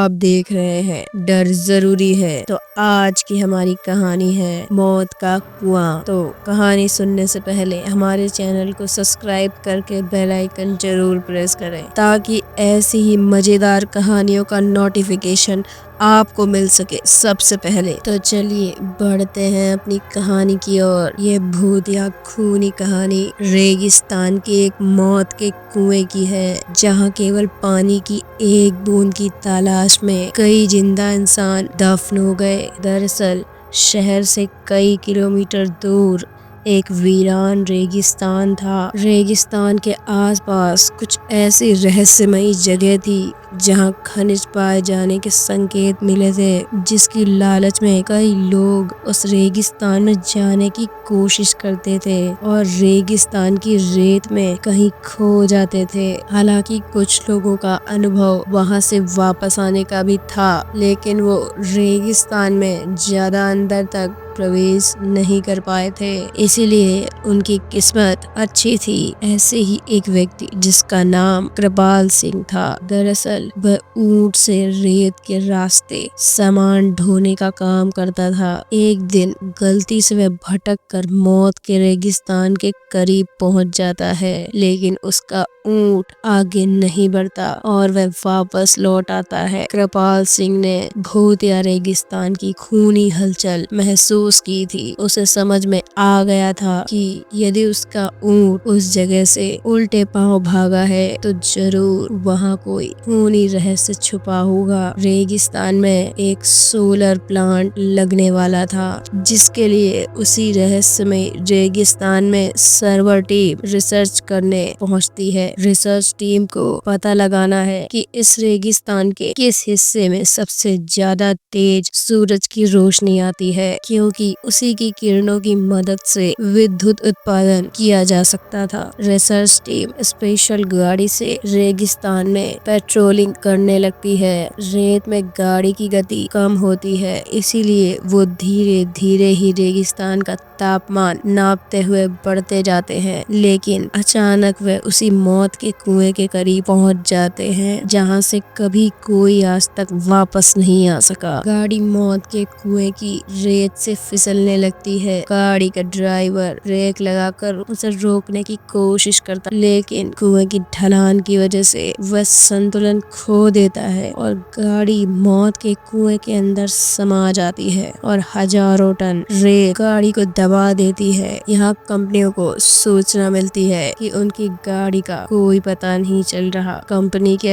आप देख रहे हैं डर जरूरी है। तो आज की हमारी कहानी है मौत का कुआं। तो कहानी सुनने से पहले हमारे चैनल को सब्सक्राइब करके बेल आइकन जरूर प्रेस करें ताकि ऐसी ही मजेदार कहानियों का नोटिफिकेशन आपको मिल सके सबसे पहले। तो चलिए बढ़ते हैं अपनी कहानी की ओर। ये भूतिया खूनी कहानी रेगिस्तान के एक मौत के कुएं की है, जहां केवल पानी की एक बूंद की तलाश में कई जिंदा इंसान दफन हो गए। दरअसल शहर से कई किलोमीटर दूर एक वीरान रेगिस्तान था। रेगिस्तान के आसपास कुछ ऐसी रहस्यमयी जगह थी जहां खनिज पाए जाने के संकेत मिले थे, जिसकी लालच में कई लोग उस रेगिस्तान में जाने की कोशिश करते थे और रेगिस्तान की रेत में कहीं खो जाते थे। हालांकि कुछ लोगों का अनुभव वहां से वापस आने का भी था, लेकिन वो रेगिस्तान में ज्यादा अंदर तक प्रवेश नहीं कर पाए थे, इसीलिए उनकी किस्मत अच्छी थी। ऐसे ही एक व्यक्ति जिसका नाम कृपाल सिंह था। दरअसल वह ऊंट से रेत के रास्ते सामान ढोने का काम करता था। एक दिन गलती से वह भटक कर मौत के रेगिस्तान के करीब पहुंच जाता है, लेकिन उसका ऊंट आगे नहीं बढ़ता और वह वापस लौट आता है। कृपाल सिंह ने भूतिया रेगिस्तान की खूनी हलचल महसूस की थी। उसे समझ में आ गया था कि यदि उसका ऊंट उस जगह से उल्टे पांव भागा है तो जरूर वहाँ कोई खूनी रहस्य छुपा होगा। रेगिस्तान में एक सोलर प्लांट लगने वाला था, जिसके लिए उसी रहस्यमय रेगिस्तान में सर्वर टीम रिसर्च करने पहुंचती है। रिसर्च टीम को पता लगाना है कि इस रेगिस्तान के किस हिस्से में सबसे ज्यादा तेज सूरज की रोशनी आती है, क्योंकि उसी की किरणों की मदद से विद्युत उत्पादन किया जा सकता था। रिसर्च टीम स्पेशल गाड़ी से रेगिस्तान में पेट्रोलिंग करने लगती है। रेत में गाड़ी की गति कम होती है, इसीलिए वो धीरे धीरे ही रेगिस्तान का तापमान नापते हुए बढ़ते जाते हैं। लेकिन अचानक वे उसी मौत के कुएं के करीब पहुंच जाते हैं, जहां से कभी कोई आज तक वापस नहीं आ सका। गाड़ी मौत के कुएं की रेत से फिसलने लगती है। गाड़ी का ड्राइवर ब्रेक लगाकर उसे रोकने की कोशिश करता, लेकिन कुएं की ढलान की वजह से वह संतुलन खो देता है और गाड़ी मौत के कुएं के अंदर समा जाती है और हजारों टन रेत गाड़ी को दबा देती है। यहाँ कंपनियों को सूचना मिलती है कि उनकी गाड़ी का कोई पता नहीं चल रहा। कंपनी के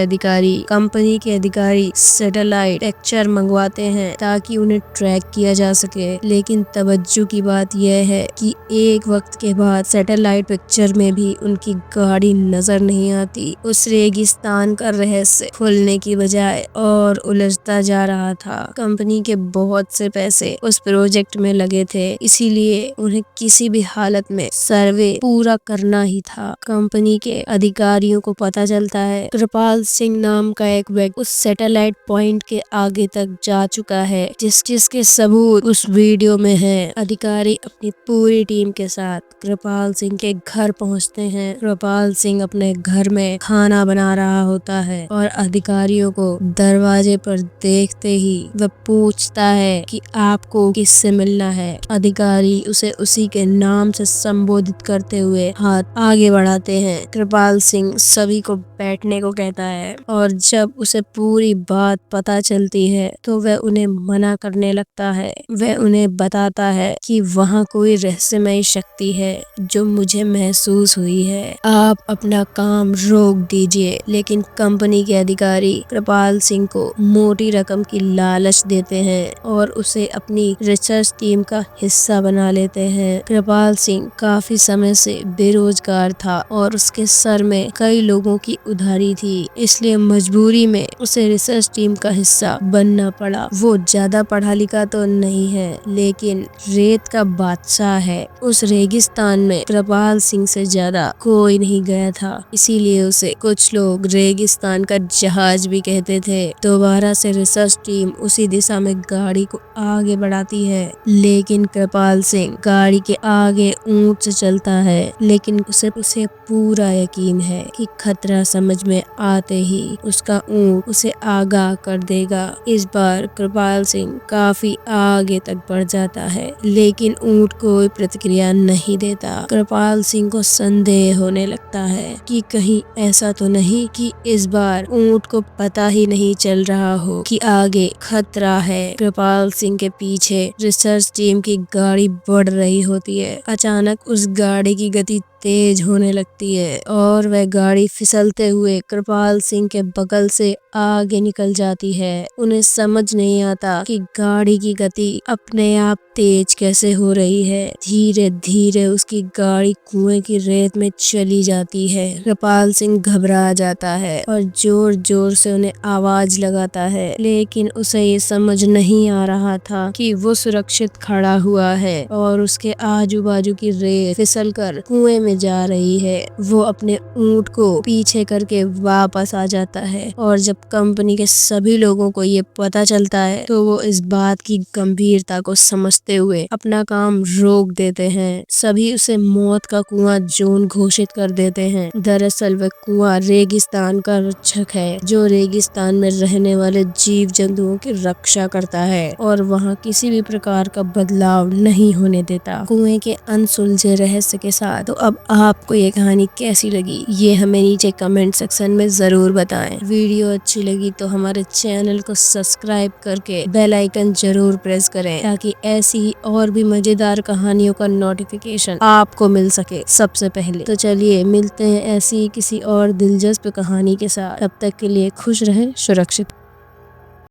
अधिकारी सैटेलाइट पिक्चर मंगवाते हैं ताकि उन्हें ट्रैक किया जा सके, लेकिन तवज्जो की बात यह है कि एक वक्त के बाद सैटेलाइट पिक्चर में भी उनकी गाड़ी नजर नहीं आती। उस रेगिस्तान का रहस्य खुलने की बजाय और उलझता जा रहा था। कंपनी के बहुत से पैसे उस प्रोजेक्ट में लगे थे, इसीलिए उन्हें किसी भी हालत में सर्वे पूरा करना ही था। कंपनी के अधिकारियों को पता चलता है कृपाल सिंह नाम का एक व्यक्ति उस सैटेलाइट पॉइंट के आगे तक जा चुका है, जिसके सबूत उस वीडियो में है। अधिकारी अपनी पूरी टीम के साथ कृपाल सिंह के घर पहुंचते हैं। कृपाल सिंह अपने घर में खाना बना रहा होता है और अधिकारियों को दरवाजे पर देखते ही वह पूछता है कि आपको किससे मिलना है। अधिकारी उसे उसी के नाम से संबोधित करते हुए हाथ आगे बढ़ाते हैं। कृपाल सिंह सभी को बैठने को कहता है और जब उसे पूरी बात पता चलती है तो वह उन्हें मना करने लगता है। वह उन्हें बताता है कि वहाँ कोई रहस्यमय शक्ति है जो मुझे महसूस हुई है, आप अपना काम रोक दीजिए। लेकिन कंपनी के अधिकारी कृपाल सिंह को मोटी रकम की लालच देते हैं और उसे अपनी रिसर्च टीम का हिस्सा बना लेते हैं। कृपाल सिंह काफी समय से बेरोजगार था और उसके सर में कई लोगों की उधारी थी, इसलिए मजबूरी में उसे रिसर्च टीम का हिस्सा बनना पड़ा। वो ज्यादा पढ़ा लिखा तो नहीं है, लेकिन रेत का बादशाह है। उस रेगिस्तान में कृपाल सिंह से ज्यादा कोई नहीं गया था, इसीलिए उसे कुछ लोग रेगिस्तान का जहाज भी कहते थे। दोबारा से रिसर्च टीम उसी दिशा में गाड़ी को आगे बढ़ाती है, लेकिन कृपाल सिंह गाड़ी के आगे ऊंट से चलता है, लेकिन उसे पूरा यकीन है कि खतरा समझ में आते ही उसका ऊंट उसे आगाह कर देगा। इस बार कृपाल सिंह काफी आगे तक बढ़ जाता है, लेकिन ऊंट कोई प्रतिक्रिया नहीं देता। कृपाल सिंह को संदेह होने लगता है कि कहीं ऐसा तो नहीं कि इस बार ऊंट को पता ही नहीं चल रहा हो कि आगे खतरा है। कृपाल सिंह के पीछे रिसर्च टीम की गाड़ी बढ़ रही होती है। अचानक उस गाड़ी की गति तेज होने लगती है और वह गाड़ी फिसलते हुए कृपाल सिंह के बगल से आगे निकल जाती है। उन्हें समझ नहीं आता कि गाड़ी की गति अपने आप तेज कैसे हो रही है। धीरे धीरे उसकी गाड़ी कुएं की रेत में चली जाती है। कृपाल सिंह घबरा जाता है और जोर जोर से उन्हें आवाज लगाता है, लेकिन उसे ये समझ नहीं आ रहा था कि वो सुरक्षित खड़ा हुआ है और उसके आजू बाजू की रेत फिसल कर कुएं में जा रही है। वो अपने ऊंट को पीछे करके वापस आ जाता है और जब कंपनी के सभी लोगों को ये पता चलता है तो वो इस बात की गंभीरता को समझते हुए अपना काम रोक देते हैं। सभी उसे मौत का कुआं जोन घोषित कर देते हैं। दरअसल वह कुआं रेगिस्तान का रक्षक है, जो रेगिस्तान में रहने वाले जीव जंतुओं की रक्षा करता है और वहाँ किसी भी प्रकार का बदलाव नहीं होने देता। कुएं के अनसुलझे रहस्य के साथ तो अब आपको ये कहानी कैसी लगी, ये हमें नीचे कमेंट सेक्शन में जरूर बताएं। वीडियो अच्छी लगी तो हमारे चैनल को सब्सक्राइब करके बेल आइकन जरूर प्रेस करें, ताकि ऐसी ही और भी मजेदार कहानियों का नोटिफिकेशन आपको मिल सके सबसे पहले। तो चलिए मिलते हैं ऐसी किसी और दिलचस्प कहानी के साथ। तब तक के लिए खुश रहें, सुरक्षित।